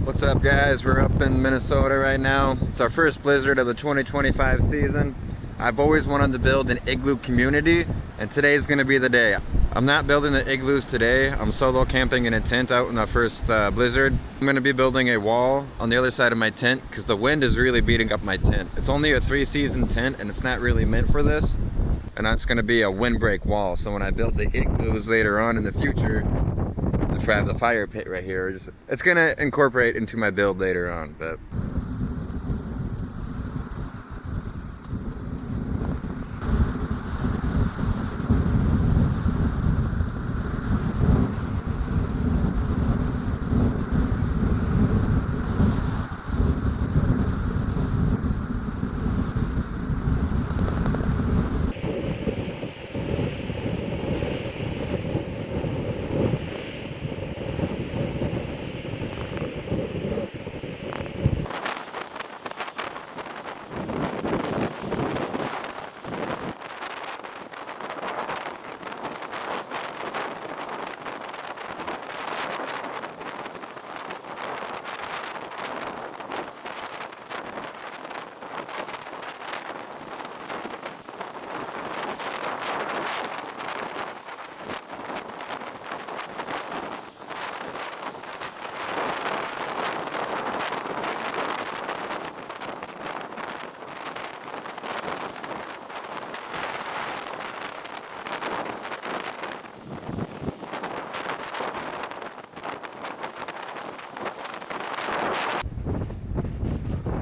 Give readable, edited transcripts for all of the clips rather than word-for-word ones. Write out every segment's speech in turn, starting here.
What's up, guys? We're up in Minnesota right now. It's our first blizzard of the 2025 season. I've always wanted to build an igloo community, and today's gonna be the day. I'm not building the igloos today. I'm solo camping in a tent out in the first blizzard. I'm gonna be building a wall on the other side of my tent because the wind is really beating up my tent. It's only a 3-season tent and it's not really meant for this. And that's gonna be a windbreak wall. So when I build the igloos later on in the future, if I have the fire pit right here, it's gonna incorporate into my build later on. But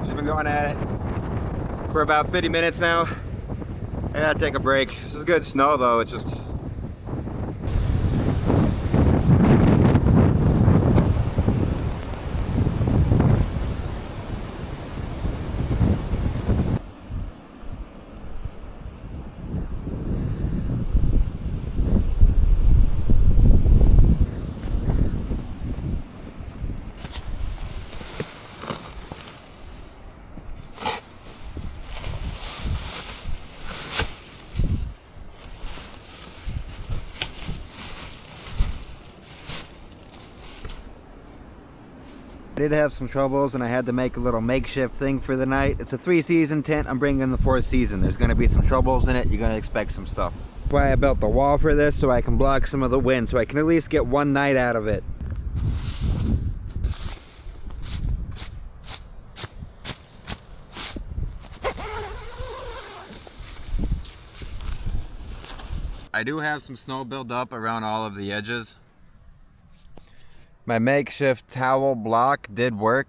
I've been going at it for about 50 minutes now. I gotta take a break. This is good snow though, it's just... I did have some troubles and I had to make a little makeshift thing for the night. It's a 3-season tent. I'm bringing the 4th season. There's going to be some troubles in it. You're going to expect some stuff. That's why I built the wall for this, so I can block some of the wind, so I can at least get one night out of it. I do have some snow built up around all of the edges. My makeshift towel block did work.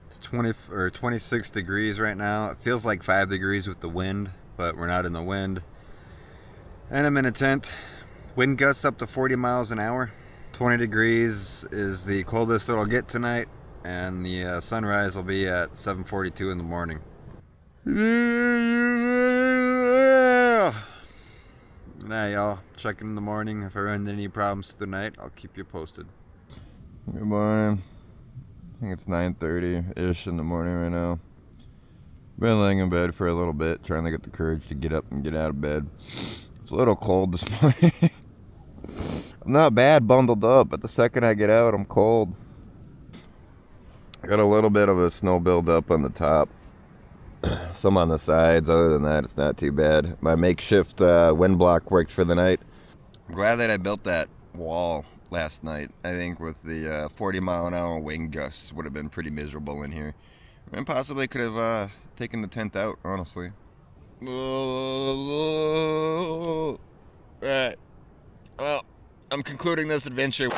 It's 26 degrees right now. It feels like 5 degrees with the wind, but we're not in the wind. And I'm in a tent. Wind gusts up to 40 miles an hour. 20 degrees is the coldest it'll get tonight, and the sunrise will be at 7:42 in the morning. Nah, y'all, check in the morning. If I run into any problems tonight, I'll keep you posted. Good morning. I think it's 9:30-ish in the morning right now. Been laying in bed for a little bit, trying to get the courage to get up and get out of bed. It's a little cold this morning. I'm not bad bundled up, but the second I get out, I'm cold. I got a little bit of a snow buildup on the top. Some on the sides. Other than that, it's not too bad. My makeshift wind block worked for the night. I'm glad that I built that wall last night. I think with the 40-mile-an-hour wind gusts would have been pretty miserable in here, and possibly could have taken the tent out, honestly. Alright, well, I'm concluding this adventure.